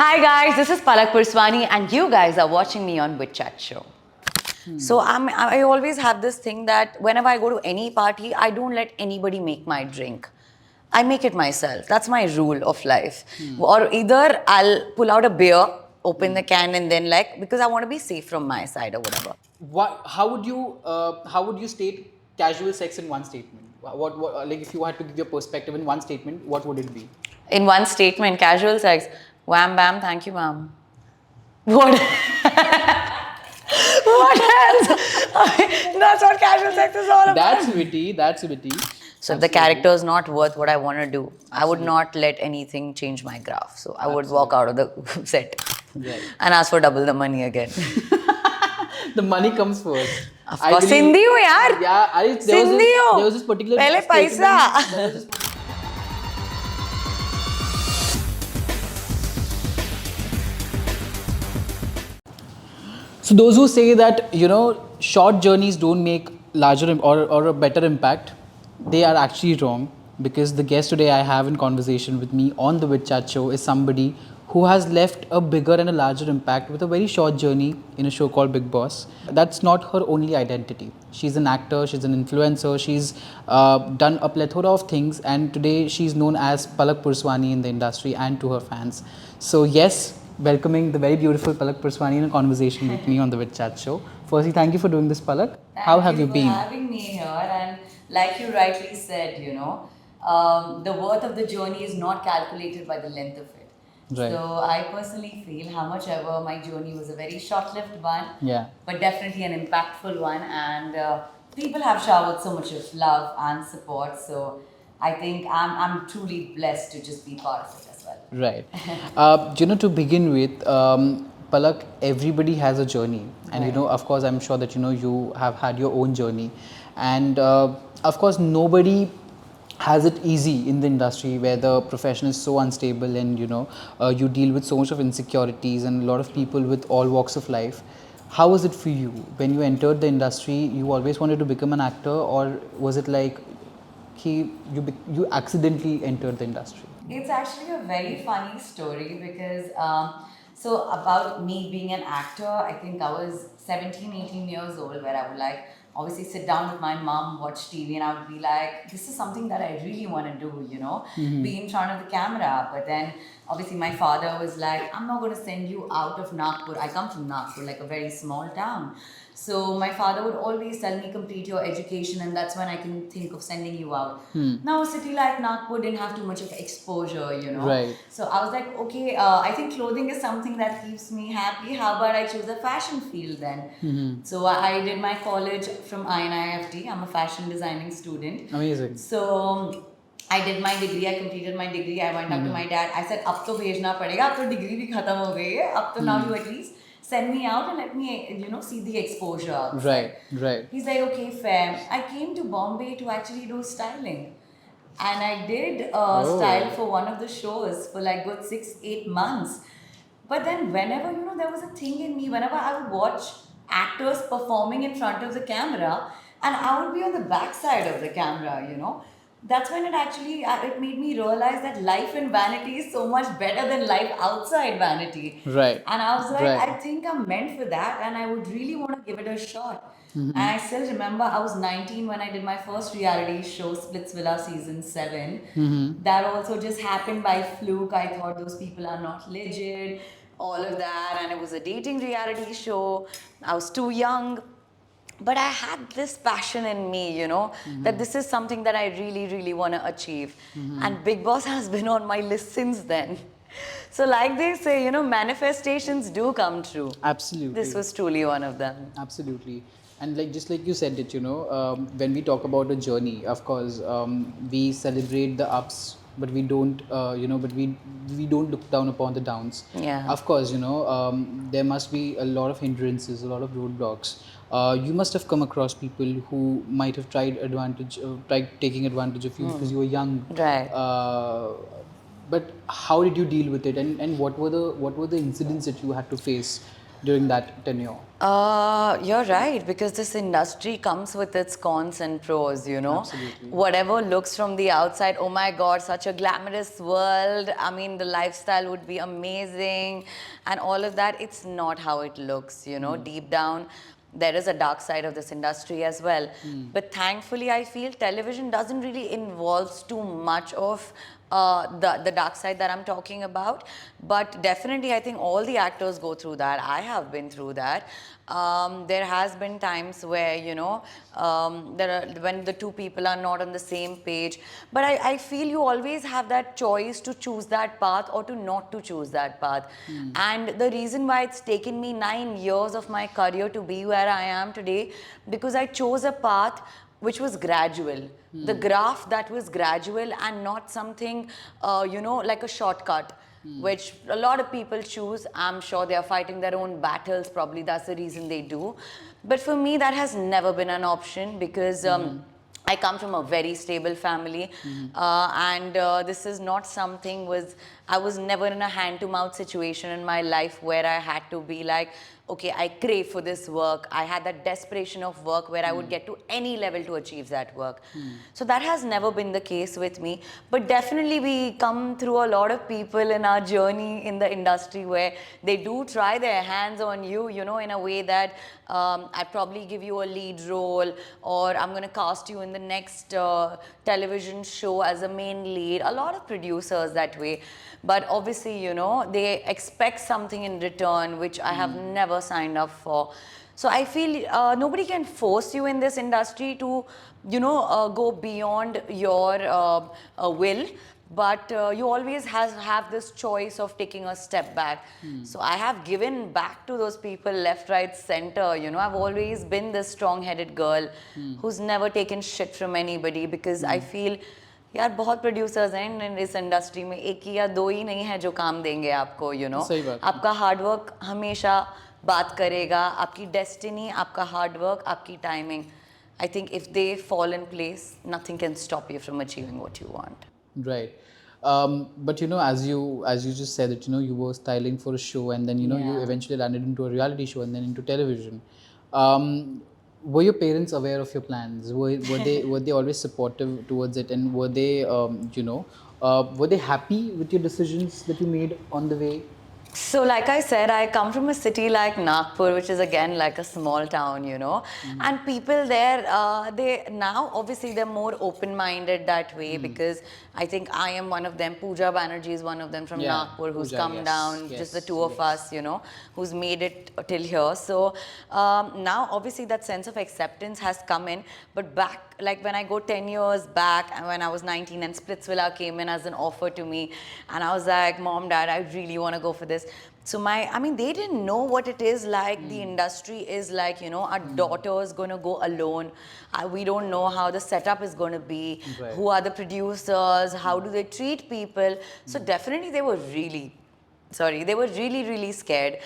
Hi guys, this is Palak Purswani and you guys are watching me on WitChat Show. So I always have this thing that whenever I go to any party, I don't let anybody make my drink. I make it myself. That's my rule of life. Or either I'll pull out a beer, open the can and then because I want to be safe from my side or whatever. How would you state casual sex in one statement? What like if you had to give your perspective in one statement, what would it be? In one statement, casual sex, wham bam, thank you ma'am. What? What else? That's what casual sex is all about. That's witty. That's witty. So if the character is not worth what I want to do, I would not let anything change my graph. So I would walk out of the set and ask for double the money again. The money comes first. Of course, Sindhi ho yaar. Yeah, Sindhi ho. there was this particular. Pehle paisa. So those who say that short journeys don't make larger or a better impact, they are actually wrong, because the guest today I have in conversation with me on the WitChat Show is somebody who has left a bigger and a larger impact with a very short journey in a show called Bigg Boss. That's not her only identity. She's an actor, she's an influencer, she's done a plethora of things, and today she's known as Palak Purswani in the industry and to her fans. So yes, welcoming the very beautiful Palak Purswani in a conversation with me on the WitChat Show. Firstly, thank you for doing this, Palak. How have you been? Thank you for having me here. And like you rightly said, the worth of the journey is not calculated by the length of it. Right. So I personally feel how much ever my journey was a very short-lived one, but definitely an impactful one. And people have showered so much of love and support. So I think I'm truly blessed to just be part of it as well. Right. To begin with, Palak, everybody has a journey. And, of course, I'm sure that, you have had your own journey. And, of course, nobody has it easy in the industry where the profession is so unstable and, you deal with so much of insecurities and a lot of people with all walks of life. How was it for you? When you entered the industry, you always wanted to become an actor, or was it like you accidentally entered the industry? It's actually a very funny story because so about me being an actor, I think I was 17, 18 years old where I would obviously sit down with my mom, watch TV, and I would be like, this is something that I really want to do, be in front of the camera. But then obviously my father was like, I'm not going to send you out of Nagpur. I come from Nagpur, like a very small town. So my father would always tell me, complete your education and that's when I can think of sending you out. Now a city like Nagpur didn't have too much of exposure, Right. So I was like, okay, I think clothing is something that keeps me happy. How about I choose a fashion field then? So I did my college from INIFT. I'm a fashion designing student. Amazing. So I did my degree, I completed my degree, I went up to my dad. I said, ab to bhejna padega, ab to degree bhi khatam ho gayi hai, ab to now you at least send me out and let me, see the exposure outside. Right. He's like, okay, fair. I came to Bombay to actually do styling. And I did style for one of the shows for like good 6-8 months. But then whenever, there was a thing in me, whenever I would watch actors performing in front of the camera and I would be on the back side of the camera, that's when it made me realize that life in vanity is so much better than life outside vanity. Right. And I was like, Right. I think I'm meant for that and I would really want to give it a shot. And I still remember I was 19 when I did my first reality show, Splitsvilla season 7. That also just happened by fluke. I thought those people are not legit, all of that. And it was a dating reality show. I was too young. But I had this passion in me, that this is something that I really, really want to achieve. And Bigg Boss has been on my list since then. So like they say, manifestations do come true. Absolutely. This was truly one of them. Absolutely. And just like you said it, when we talk about a journey, of course, we celebrate the ups, but we don't, but we don't look down upon the downs. Yeah. Of course, there must be a lot of hindrances, a lot of roadblocks. You must have come across people who might have tried taking advantage of you because you were young. Right. But how did you deal with it, and what were the incidents that you had to face? during that tenure? You're right, because this industry comes with its cons and pros, you know. Absolutely. Whatever looks from the outside, oh my God, such a glamorous world. I mean, the lifestyle would be amazing and all of that. It's not how it looks, you know. Deep down, there is a dark side of this industry as well. But thankfully, I feel television doesn't really involve too much of the dark side that I'm talking about. But definitely, I think all the actors go through that. I have been through that. There has been times where, you know, when the two people are not on the same page. But I feel you always have that choice to choose that path or to not to choose that path. And the reason why it's taken me 9 years of my career to be where I am today, because I chose a path which was gradual. The graph that was gradual and not something, you know, like a shortcut, which a lot of people choose. I'm sure they are fighting their own battles. Probably that's the reason they do. But for me, that has never been an option because I come from a very stable family, and this is not something I was never in a hand-to-mouth situation in my life where I had to be like, okay, I crave for this work. I had that desperation of work where I would get to any level to achieve that work. So that has never been the case with me. But definitely we come through a lot of people in our journey in the industry where they do try their hands on you, you know, in a way that I probably give you a lead role, or I'm going to cast you in the next television show as a main lead. A lot of producers that way. But obviously, you know, they expect something in return, which I have never signed up for. So I feel nobody can force you in this industry to, you know, go beyond your will. But you always have this choice of taking a step back. So I have given back to those people left, right, center. You know, I've always been this strong-headed girl who's never taken shit from anybody, because I feel यार बहुत producers हैं इस industry में, एक ही या दो ही नहीं है जो काम देंगे आपको, यू नो. सही बात. आपका हार्डवर्क हमेशा बात करेगा, आपकी डेस्टिनी, आपका हार्डवर्क, आपकी timing. I think if they fall in place, nothing can stop you from achieving what you want. Right. But you know, as you just said that, you know, you were styling for a show, and then, you know, you eventually landed into a reality show and then into television. Were your parents aware of your plans? Were they always supportive towards it, and were they you know, were they happy with your decisions that you made on the way? So like I said, I come from a city like Nagpur, which is again like a small town, you know. And people there, they now obviously they're more open-minded that way, because I think I am one of them. Pooja Banerjee is one of them from Nagpur, who's Pooja, come down, just the two of us, you know, who's made it till here. So now obviously that sense of acceptance has come in. But back, like when I go 10 years back, and when I was 19 and Splitsvilla came in as an offer to me, and I was like, Mom, Dad, I really want to go for this. So I mean, they didn't know what it is like. The industry is like, you know, our daughter is going to go alone. We don't know how the setup is going to be. Right. Who are the producers? How do they treat people? So definitely they were really scared.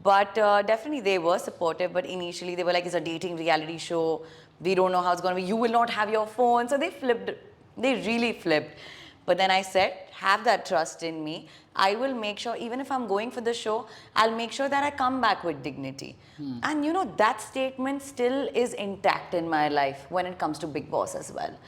But definitely they were supportive. But initially they were like, it's a dating reality show. We don't know how it's going to be. You will not have your phone. So they flipped. They really flipped. But then I said, have that trust in me. I will make sure, even if I'm going for the show, I'll make sure that I come back with dignity. And you know, that statement still is intact in my life when it comes to Bigg Boss as well.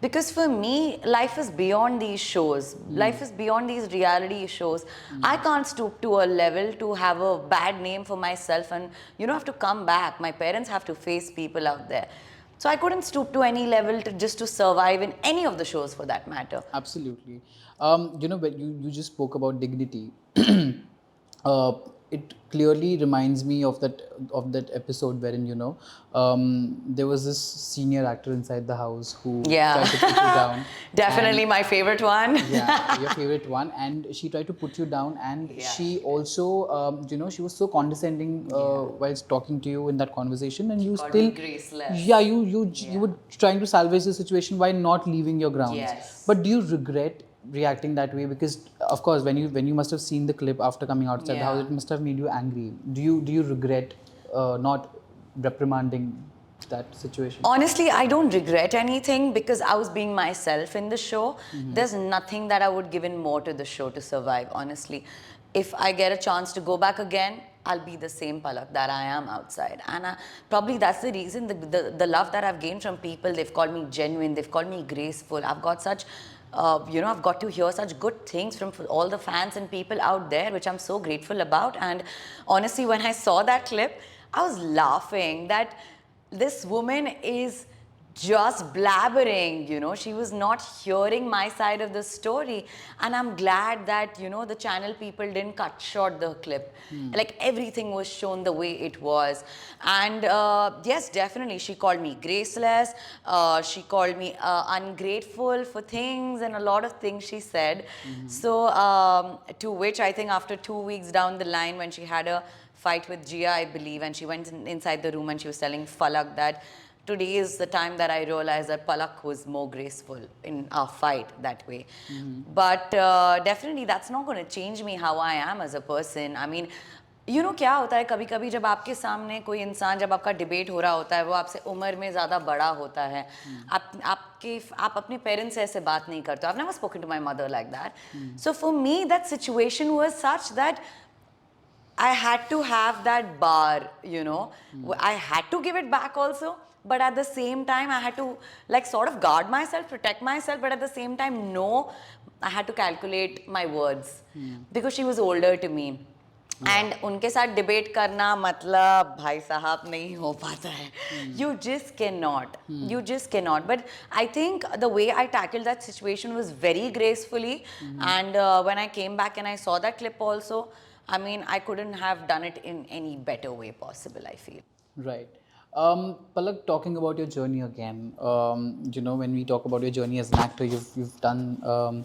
Because for me, life is beyond these shows. Life is beyond these reality shows. I can't stoop to a level to have a bad name for myself and, you know, have to come back. My parents have to face people out there. So I couldn't stoop to any level just to survive in any of the shows for that matter. Absolutely. You know, but you just spoke about dignity. It clearly reminds me of that episode wherein, you know, there was this senior actor inside the house who tried to put you down. Definitely my favorite one. Yeah, your favorite one. And she tried to put you down, and she also, you know, she was so condescending whilst talking to you in that conversation, and you still, graceless. yeah, you were trying to salvage the situation by not leaving your grounds. Yes. But do you regret reacting that way? Because of course, when you must have seen the clip after coming outside the house, it must have made you angry. Do you regret not reprimanding that situation? Honestly, I don't regret anything because I was being myself in the show. There's nothing that I would give in more to the show to survive, honestly. If I get a chance to go back again, I'll be the same Palak that I am outside. And probably that's the reason, the love that I've gained from people. They've called me genuine, they've called me graceful. I've got such, I've got to hear such good things from all the fans and people out there, which I'm so grateful about. And honestly, when I saw that clip, I was laughing that this woman is just blabbering, she was not hearing my side of the story. And I'm glad that, the channel people didn't cut short the clip. Like everything was shown the way it was. And yes, definitely, she called me graceless. She called me ungrateful for things, and a lot of things she said. So, to which I think after 2 weeks down the line, when she had a fight with Gia, I believe, and she went inside the room and she was telling Palak that today is the time that I realized that Palak was more graceful in our fight that way. But definitely that's not going to change me how I am as a person. I mean, क्या होता है कभी कभी जब आपके सामने कोई इंसान, जब आपका डिबेट हो रहा होता है, वो आपसे उम्र में ज़्यादा बड़ा होता है, आप अपने पेरेंट्स से ऐसे बात नहीं करते. I've never spoken to my mother like that. So for me, that situation was such that I had to have that bar, I had to give it back also, but at the same time, I had to sort of guard myself, protect myself, but at the same time, no, I had to calculate my words because she was older to me. And उनके साथ debate करना मतलब भाई साहब नहीं हो पाता है. You just cannot. You just cannot. But I think the way I tackled that situation was very gracefully. And when I came back and I saw that clip also, I mean, I couldn't have done it in any better way possible, I feel. Right. Palak, talking about your journey again, when we talk about your journey as an actor, you've done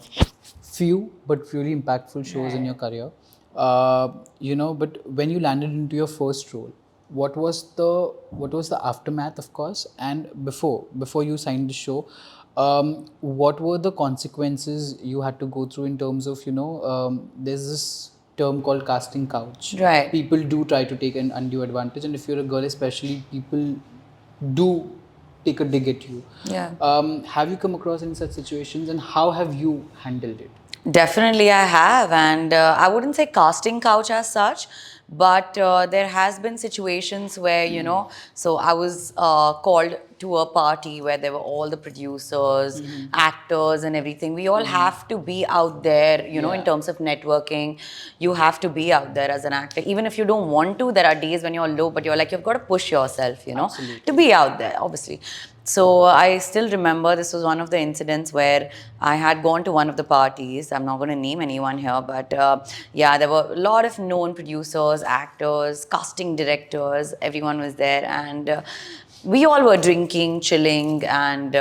few but really impactful shows in your career. But when you landed into your first role, what was the aftermath, of course, and before you signed the show, what were the consequences you had to go through in terms of there's this term called casting couch. Right. People do try to take an undue advantage, and if you're a girl especially, people do take a dig at you. Yeah. Have you come across any such situations, and how have you handled it? Definitely I have, and I wouldn't say casting couch as such, but there has been situations where, so I was called to a party where there were all the producers, actors and everything. We all have to be out there, in terms of networking. You have to be out there as an actor. Even if you don't want to, there are days when you're low, but you're you've got to push yourself, to be out there, obviously. So I still remember this was one of the incidents where I had gone to one of the parties. I'm not going to name anyone here, but there were a lot of known producers, actors, casting directors. Everyone was there, and we all were drinking, chilling, and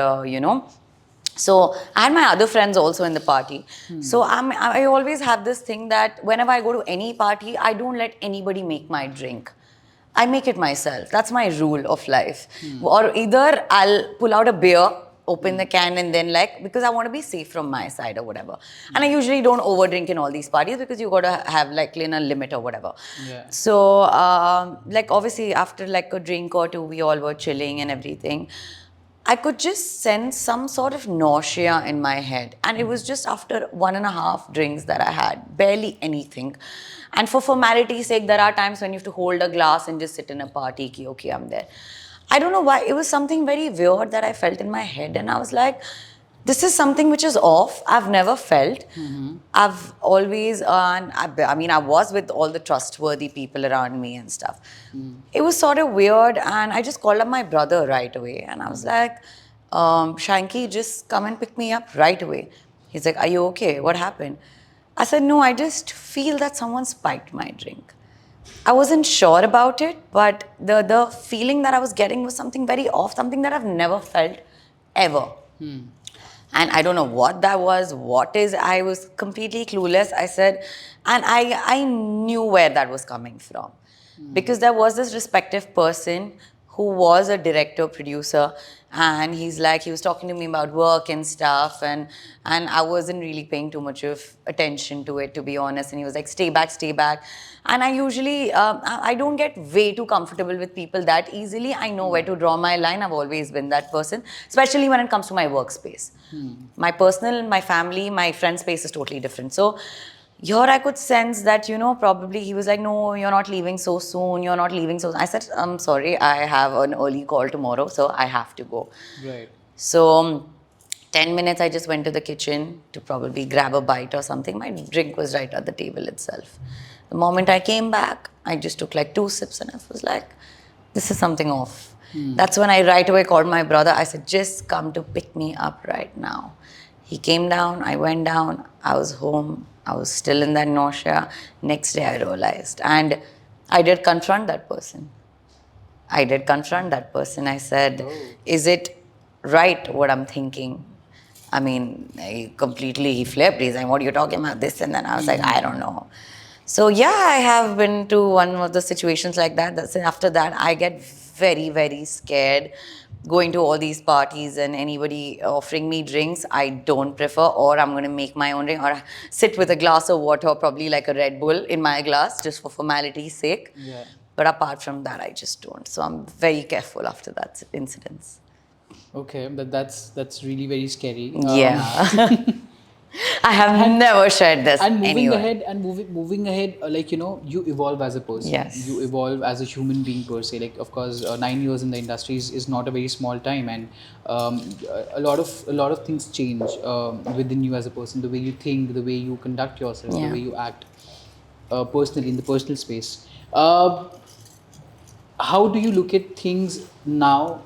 So I had my other friends also in the party. So I always have this thing that whenever I go to any party, I don't let anybody make my drink. I make it myself. That's my rule of life. Or either I'll pull out a beer, open the can, and then because I want to be safe from my side or whatever. And I usually don't overdrink in all these parties because you got to have in a limit or whatever. Yeah. So obviously after a drink or two, we all were chilling and everything. I could just sense some sort of nausea in my head. And it was just after 1.5 drinks that I had, barely anything. And for formality's sake, there are times when you have to hold a glass and just sit in a party, ki, okay, I'm there. I don't know why, it was something very weird that I felt in my head. And I was like, this is something which is off. I've never felt. I've always, I was with all the trustworthy people around me and stuff. It was sort of weird, and I just called up my brother right away. And I was like, Shanky, just come and pick me up right away. He's like, are you okay? What happened? I said, no, I just feel that someone spiked my drink. I wasn't sure about it, but the feeling that I was getting was something very off, something that I've never felt ever. And I don't know what that was, I was completely clueless. I said, and I knew where that was coming from. Because there was this respective person who was a director, producer, and he was talking to me about work and stuff, and I wasn't really paying too much of attention to it, to be honest. And he was like, stay back. And I usually, I don't get way too comfortable with people that easily. I know where to draw my line. I've always been that person, especially when it comes to my workspace. My personal, my family, my friend space is totally different. So Here I could sense that, probably he was like, no, you're not leaving so soon. You're not leaving so soon. I said, I'm sorry, I have an early call tomorrow, so I have to go. Right. So, 10 minutes, I just went to the kitchen to probably grab a bite or something. My drink was right at the table itself. The moment I came back, I just took like 2 sips and I was like, this is something off. That's when I right away called my brother. I said, just come to pick me up right now. He came down, I went down, I was home, I was still in that nausea. Next day, I realized. And I did confront that person. I said, is it right what I'm thinking? I mean, he flipped. He's like, what are you talking about? This and then I was like, I don't know. So yeah, I have been to one of the situations like that. After that, I get very, very scared going to all these parties and anybody offering me drinks. I don't prefer, or I'm going to make my own drink or sit with a glass of water, probably like a Red Bull in my glass, just for formality's sake. Yeah. But apart from that, I just don't. So I'm very careful after that incidents. Okay, that's really very scary. Yeah. I have never shared this And moving anywhere. ahead and moving ahead, like you evolve as a person. Yes. You evolve as a human being per se. Like, of course, 9 years in the industry is not a very small time, and a lot of things change within you as a person. The way you think, the way you conduct yourself, the Yeah. way you act personally in the personal space. How do you look at things now,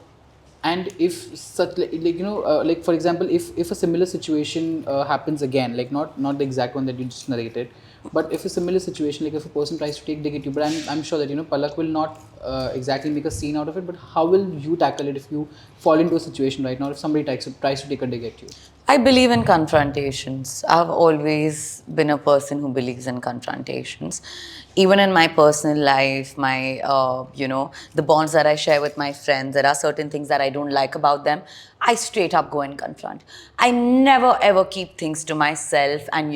and if such like for example, if a similar situation happens again, like not the exact one that you just narrated, but if a similar situation, like if a person tries to take dig at you, but I'm sure that Palak will not exactly make a scene out of it, but how will you tackle it if you fall into a situation right now, if somebody tries to take a dig at you? I believe in confrontations. I've always been a person who believes in confrontations. Even in my personal life, the bonds that I share with my friends, there are certain things that I don't like about them. I straight up go and confront. I never ever keep things to myself and,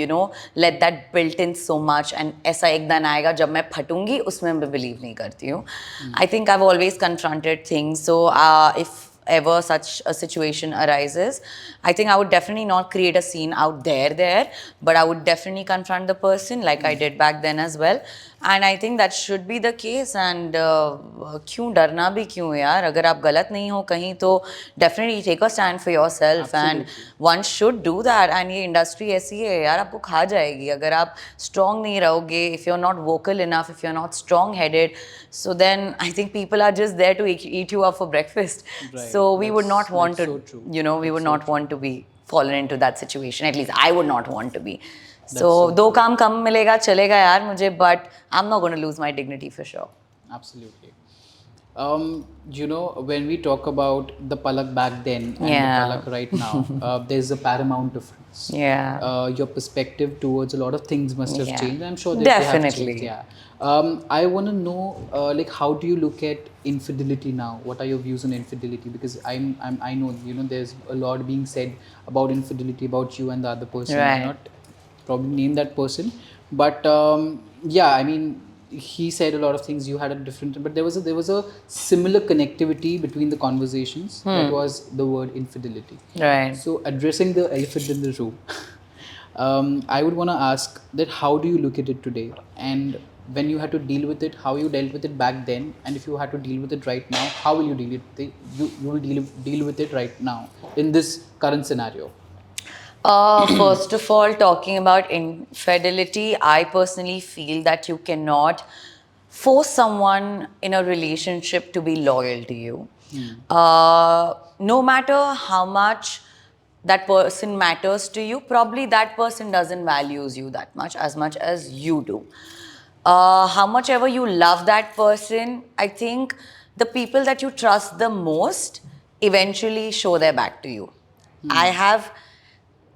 let that built in so much. And ऐसा एक दिन आएगा जब मैं फटूंगी, उसमें मैं believe नहीं करती हूँ. I think I've always confronted things. So if ever such a situation arises, I think I would definitely not create a scene out there, but I would definitely confront the person like I did back then as well. And I think that should be the case. And क्यों डरना भी क्यों यार, अगर आप गलत नहीं हो कहीं तो definitely take a stand for yourself. And one should do that. And ये industry ऐसी है यार, आपको खा जाएगी अगर आप strong नहीं रहोगे, if you're not vocal enough, if you're not strong headed. So then I think people are just there to eat you up for breakfast. Right. So we would not want to, so true. we would not want to be fallen into that situation. At least I would not want to be. So So दो काम कम मिलेगा चलेगा यार मुझे, but I'm not going to lose my dignity for sure. Absolutely. When we talk about the Palak back then and Yeah. the Palak right now, there's a paramount difference. Yeah. Your perspective towards a lot of things must have Yeah. changed. I'm sure that they have Definitely. changed. Yeah. I want to know, like, how do you look at infidelity now? What are your views on infidelity? Because I know, there's a lot being said about infidelity about you and the other person. Right. I not probably name that person, but yeah, I mean, he said a lot of things. You had a different, but there was a similar connectivity between the conversations. That was the word infidelity. Right. So addressing the elephant in the room, I would want to ask that how do you look at it today, and when you had to deal with it, how you dealt with it back then, and if you had to deal with it right now, how will you deal with it? You will deal with it right now in this current scenario. First of all, talking about infidelity, I personally feel that you cannot force someone in a relationship to be loyal to you. No matter how much that person matters to you, probably that person doesn't values you that much as you do. How much ever you love that person, I think the people that you trust the most eventually show their back to you. I have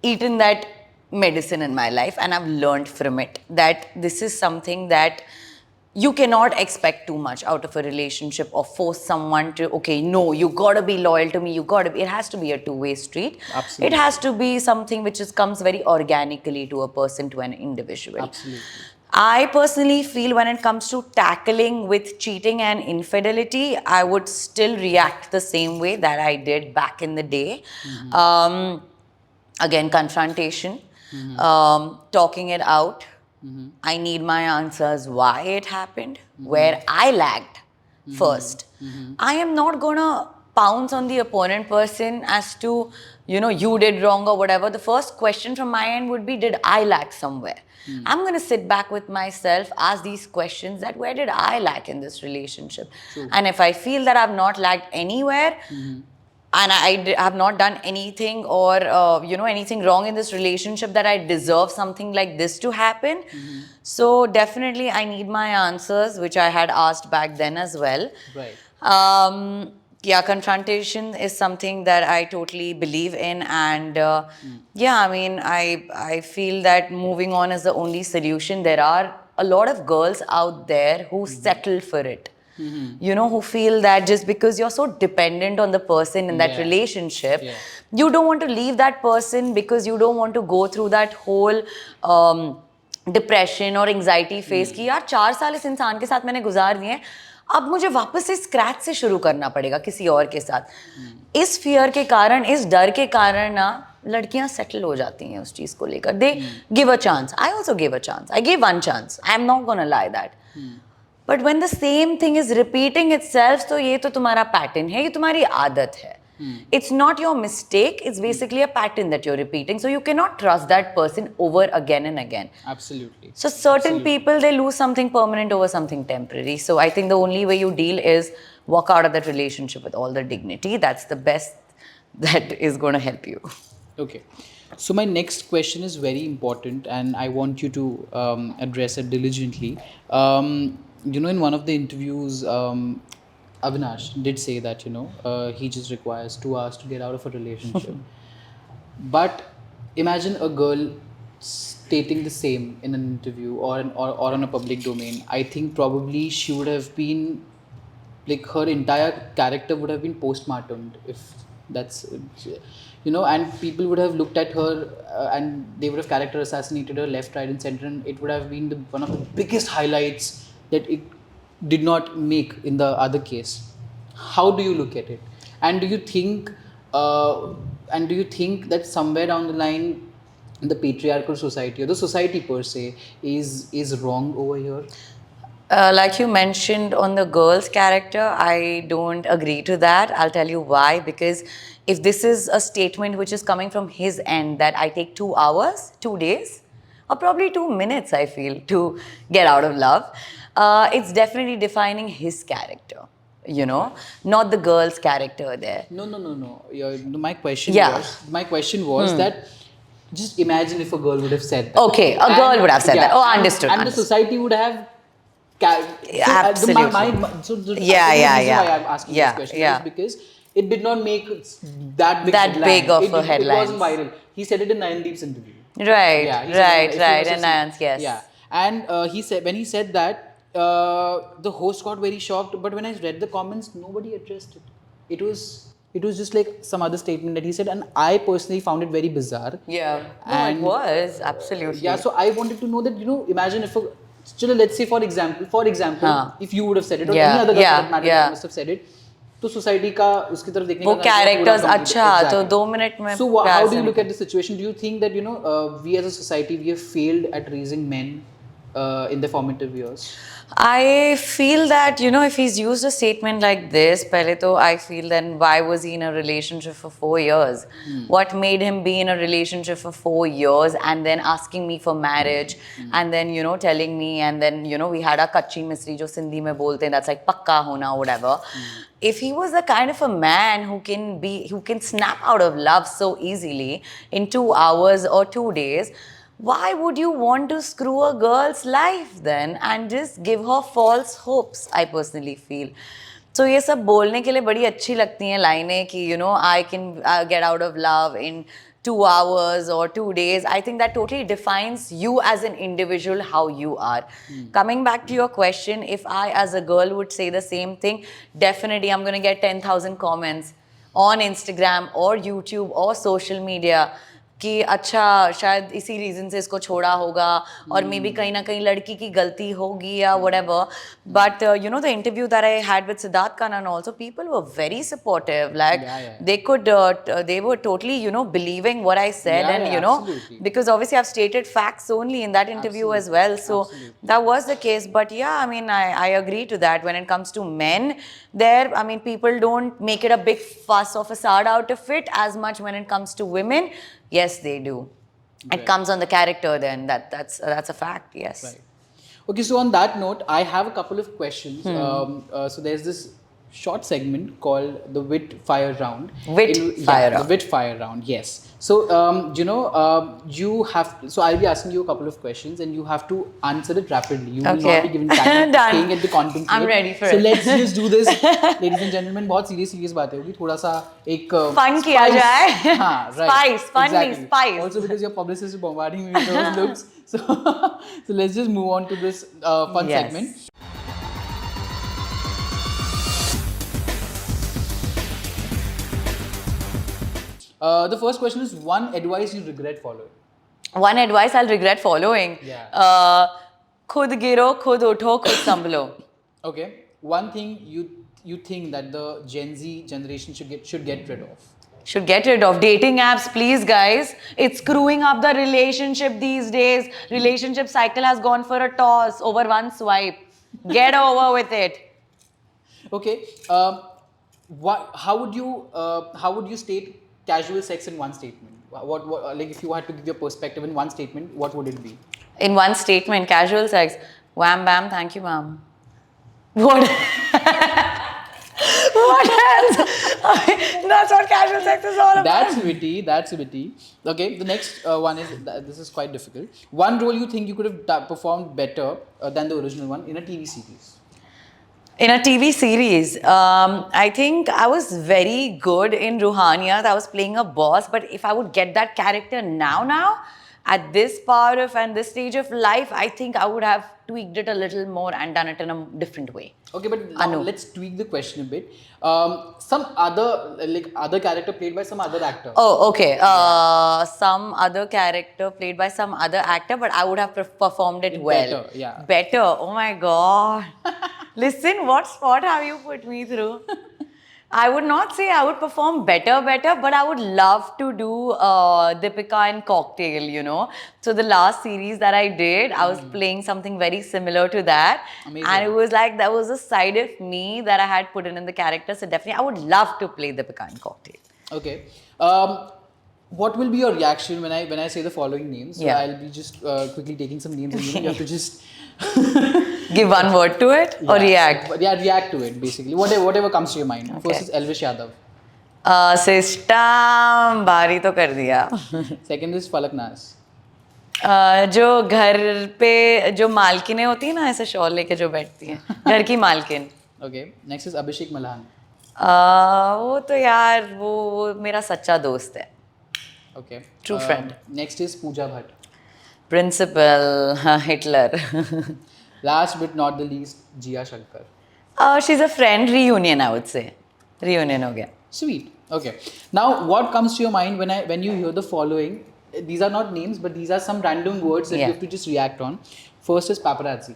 eaten that medicine in my life and I've learned from it that this is something that you cannot expect too much out of a relationship or force someone to, okay, no, you gotta be loyal to me, it has to be a two-way street. Absolutely. It has to be something which comes very organically to a person, to an individual. Absolutely. I personally feel when it comes to tackling with cheating and infidelity, I would still react the same way that I did back in the day. Again, confrontation, talking it out, I need my answers why it happened, where I lagged first. I am not gonna pounce on the opponent person as to, you did wrong or whatever. The first question from my end would be, did I lag somewhere? I'm gonna sit back with myself, ask these questions that where did I lack in this relationship? And if I feel that I've not lagged anywhere, and have not done anything or anything wrong in this relationship that I deserve something like this to happen. So definitely I need my answers, which I had asked back then as well. Right. Yeah, confrontation is something that I totally believe in, and yeah, I mean, I feel that moving on is the only solution. There are a lot of girls out there who settle for it. Who feel that just because you're so dependent on the person in that relationship, you don't want to leave that person because you don't want to go through that whole depression और anxiety face की यार 4 साल इस इंसान के साथ मैंने गुजार दिए, अब मुझे वापस से स्क्रैच से शुरू करना पड़ेगा किसी और के साथ। इस फियर के कारण, इस डर के कारण ना लड़कियां सेटल हो जाती हैं उस चीज़ को लेकर। They give a chance, I also give a chance, I give one chance, I am not gonna lie that, but when the same thing is repeating itself, तो ये तो तुम्हारा पैटर्न है, ये तुम्हारी आदत है। It's not your mistake, it's basically a pattern that you're repeating. So you cannot trust that person over again and again. Absolutely. So certain people, they lose something permanent over something temporary. So I think the only way you deal is walk out of that relationship with all the dignity. That's the best that is going to help you. Okay. So my next question is very important, and I want you to address it diligently. In one of the interviews, Avinash did say that he just requires 2 hours to get out of a relationship. But imagine a girl stating the same in an interview or on a public domain. I think probably she would have been like, her entire character would have been postmortemed, if that's and people would have looked at her and they would have character assassinated her left, right and center, and it would have been one of the biggest highlights that it did not make in the other case. How do you look at it? And do you think that somewhere down the line the patriarchal society or the society per se is wrong over here? Like you mentioned on the girl's character, I don't agree to that. I'll tell you why. Because if this is a statement which is coming from his end that I take 2 hours, 2 days, or probably 2 minutes, I feel, to get out of love, it's definitely defining his character, not the girl's character there. No. My question was that just imagine if a girl would have said that. Okay, a girl would have said that. Oh, understood. And the society would have... Absolutely. The reason why I'm asking this question is because it did not make that big of a headline. It wasn't viral. He said it in Nayandeep's interview. Right. And Nayan's, yes. Yeah. And when he said that, the host got very shocked, but when I read the comments, nobody addressed it. It was just like some other statement that he said, and I personally found it very bizarre. Yeah. It was, absolutely. Yeah, so I wanted to know that, imagine if let's say for example, if you would have said it, or any other girl for that matter must have said it, तो society का उसकी तरफ देखने का characters अच्छा तो 2 minute में. So how do you look at the situation? Do you think that we as a society, we have failed at raising men in their formative years? I feel that, if he's used a statement like this, pehle to I feel then why was he in a relationship for 4 years? What made him be in a relationship for 4 years and then asking me for marriage and then, telling me, and then, we had a kachi misri jo Sindhi mein bolte hain, that's like pakka hona, whatever. If he was the kind of a man who can snap out of love so easily in 2 hours or 2 days, why would you want to screw a girl's life then and just give her false hopes? I personally feel. So ये सब बोलने के लिए बड़ी अच्छी लगती हैं लाइनें कि I can get out of love in 2 hours or 2 days. I think that totally defines you as an individual, how you are. Coming back to your question, if I as a girl would say the same thing, definitely I'm going to get 10,000 comments on Instagram or YouTube or social media. कि अच्छा शायद इसी reason से इसको छोड़ा होगा और may be कहीं ना कहीं लड़की की गलती होगी या whatever. But you know, the interview that I had with Siddharth Kanan also, people were very supportive. Like they were totally, you know, believing what I said. And you know, absolutely. because obviously I've stated facts only in that interview as well. So that was the case. But yeah, I mean, I agree to that. When it comes to men, there, I mean, people don't make it a big fuss or facade out of it as much when it comes to women. Yes, they do. It comes on the character then. That's a fact. Yes. Right. Okay, so on that note, I have a couple of questions. So there's this short segment called the Wit Fire Round. The Wit Fire Round, yes. So, you know, you have. So I'll be asking you a couple of questions, and you have to answer it rapidly. You will not be given time staying at the contemplate. I'm ready for it. So let's just do this, ladies and gentlemen. बहुत serious बातें होगी. थोड़ा सा एक fun किया जाए. हाँ, right. Spice, fun exactly. means spice. Also because your publicist is bombarding me with those looks. So, so let's just move on to this fun segment. The first question is one advice you regret following. One advice I'll regret following. Yeah. खुद गिरो, खुद उठो, खुद संभलो. Okay. One thing you think that the Gen Z generation should get rid of. Should get rid of dating apps, please, guys. It's screwing up the relationship these days. Relationship cycle has gone for a toss over one swipe. Get over with it. Okay. How would you state casual sex in one statement? What like if you had to give your perspective in one statement, what would it be? In one statement, casual sex. Wham bam, thank you, ma'am. What? What else? That's what casual sex is all about. That's witty. That's witty. Okay, the next one is this is quite difficult. One role you think you could have performed better than the original one in a TV series? In a TV series, I think I was very good in Ruhaniyat. I was playing a boss, but if I would get that character now, at this part of and this stage of life, I think I would have tweaked it a little more and done it in a different way. Okay, but now let's tweak the question a bit. Some other character played by some other actor. Oh, okay. Some other character played by some other actor, but I would have performed it well. Better, yeah. Better. Oh my God. Listen, what spot have you put me through? I would not say I would perform better, but I would love to do Deepika and Cocktail, you know. So the last series that I did, I was playing something very similar to that. Amazing. And it was like, that was a side of me that I had put in the character. So definitely, I would love to play Deepika and Cocktail. Okay. What will be your reaction when I say the following names? So I'll be just quickly taking some names and you have to just give one word to it or react? Yeah, react to it basically. Whatever comes to your mind. Okay. First is Elvish Yadav. System भारी तो कर दिया. Second is Palak Nas. जो घर पे जो मालकिनें होती है ना ऐसे शॉल लेके जो बैठती हैं घर की मालकिन. Okay. Next is Abhishek Malhan. वो तो यार वो मेरा सच्चा दोस्त है. Okay. True friend. Next is Pooja Bhatt. Principal Hitler. Last but not the least, Jia Shankar. She's a friend. Reunion, I would say. Reunion हो गया. Sweet. Okay. Now, what comes to your mind when you hear the following? These are not names, but these are some random words that you have to just react on. First is paparazzi.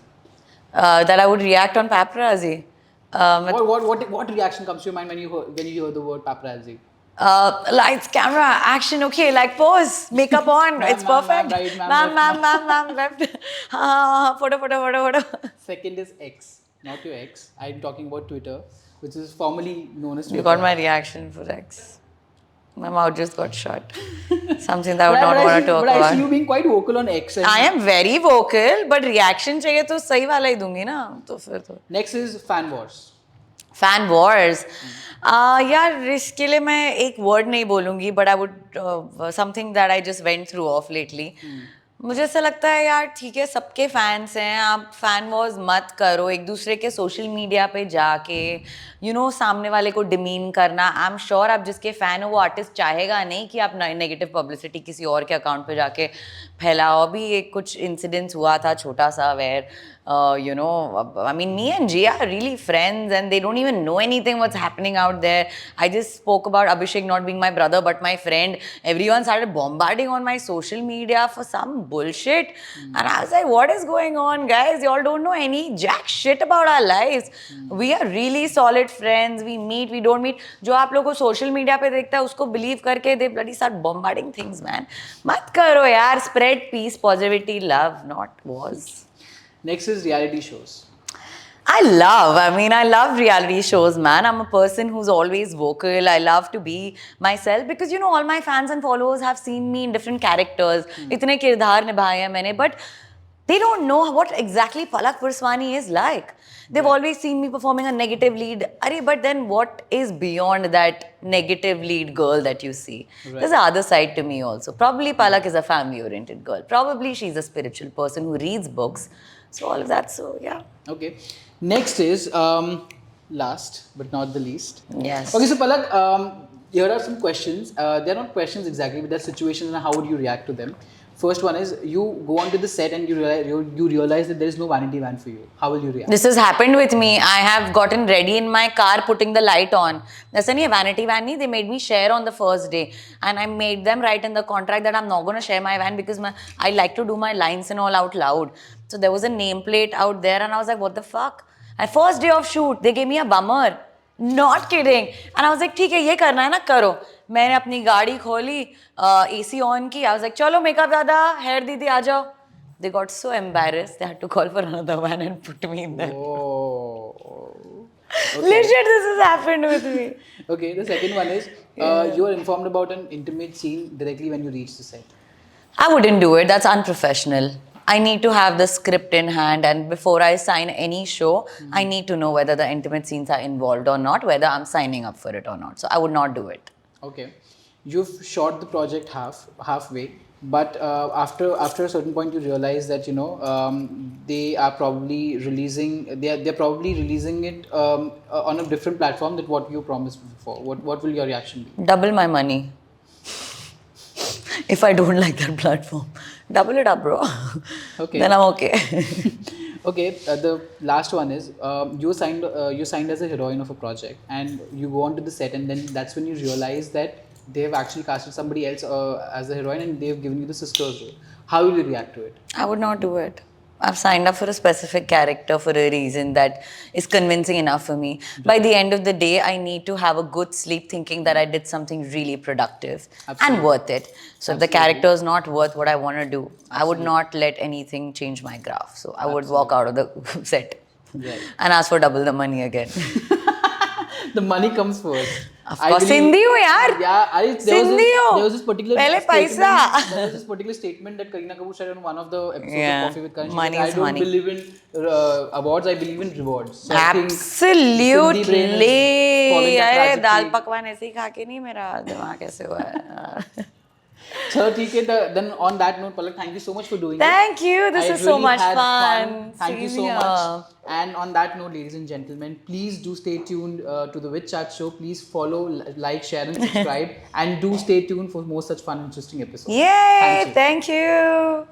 That I would react on paparazzi. What reaction comes to your mind when you hear the word paparazzi? Lights, camera, action, okay, like pose, makeup on, it's perfect. Ma'am, left. Photo. Second is X, not your ex. I'm talking about Twitter, which is formerly known as Twitter. You got my reaction for X. My mouth just got shut. Something that I would not want to talk about. But I see you being quite vocal on X. I am very vocal, but reaction चाहिए तो सही वाला ही दूंगी ना, तो फिर तो. Next is fan wars. Fan wars. यार इसके लिए मैं एक word नहीं बोलूँगी, but I would something that I just went through of lately. मुझे ऐसा लगता है यार ठीक है सबके फैंस हैं, आप फैन वॉर्स मत करो एक दूसरे के सोशल मीडिया पे जाके सामने वाले को डिमीन करना. आई एम श्योर आप जिसके फ़ैन हो वो आर्टिस्ट चाहेगा नहीं कि आप नेगेटिव पब्लिसिटी किसी और के अकाउंट पे जाके फैलाओ. अभी एक कुछ इंसिडेंट्स हुआ था छोटा सा where I mean, me and Jia are really friends and they don't even know anything what's happening out there. I just spoke about Abhishek not being my brother but my friend. Everyone started bombarding on my social media for some bullshit. And I was like, what is going on, guys? Y'all don't know any jack shit about our lives. We are really solid friends. We meet, we don't meet. जो आप लोगों को social media पे देखता है उसको believe करके they bloody start bombarding things, man. मत करो यार. Spread peace, positivity, love, not wars. Next is reality shows. I love reality shows, man. I'm a person who's always vocal. I love to be myself because, all my fans and followers have seen me in different characters. इतने किरदार निभाए हैं मैंने, but they don't know what exactly Palak Purswani is like. They've always seen me performing a negative lead. But then what is beyond that negative lead girl that you see? Right. There's the other side to me also. Probably Palak is a family-oriented girl. Probably she's a spiritual person who reads books. So all of that, so yeah. Okay. Next is last but not the least. Yes. Okay, so Palak, here are some questions. They're not questions exactly, but they're situations and how would you react to them. First one is you go onto the set and you realize that there is no vanity van for you. How will you react? This has happened with me. I have gotten ready in my car putting the light on. There's a vanity van. They made me share on the first day. And I made them write in the contract that I'm not going to share my van because I like to do my lines and all out loud. So there was a nameplate out there and I was like, what the fuck? And first day of shoot, they gave me a bummer. Not kidding. And I was like, ठीक है ये करना है ना करो. मैंने अपनी गाड़ी खोली, AC on की. I was like, चलो makeup दादा, hair दीदी आ जाओ. They got so embarrassed. They had to call for another van and put me in there. Oh. Okay. Legit, this has happened with me. Okay, the second one is you are informed about an intimate scene directly when you reach the set. I wouldn't do it. That's unprofessional. I need to have the script in hand, and before I sign any show, I need to know whether the intimate scenes are involved or not, whether I'm signing up for it or not. So I would not do it. Okay, you've shot the project halfway, but after a certain point, you realize that they are probably releasing they're probably releasing it on a different platform than what you promised before. What will your reaction be? Double my money. If I don't like that platform, double it up, bro. Okay. Then I'm okay. Okay, the last one is you signed as a heroine of a project, and you go onto the set, and then that's when you realize that they've actually casted somebody else as the heroine, and they've given you the sister's role. How will you react to it? I would not do it. I've signed up for a specific character for a reason that is convincing enough for me. By the end of the day, I need to have a good sleep thinking that I did something really productive and worth it. So if the character is not worth what I want to do, I would not let anything change my graph. So I would walk out of the set and ask for double the money again. The money comes first. Of course, Sindhi ho yaar. Yeah, there was this particular statement that Kareena Kapoor said on one of the episodes of Coffee with Karan. Money I don't believe in awards, I believe in rewards. So Absolutely. अरे दाल पकवान ऐसे ही खा के नहीं मेरा दिमाग ऐसे हुआ है. So, then on that note, Palak, thank you so much for doing it. Thank you. This is so much fun. Thank you so much. And on that note, ladies and gentlemen, please do stay tuned to the WitChat Show. Please follow, like, share, and subscribe. And do stay tuned for more such fun, interesting episodes. Yay! Thank you.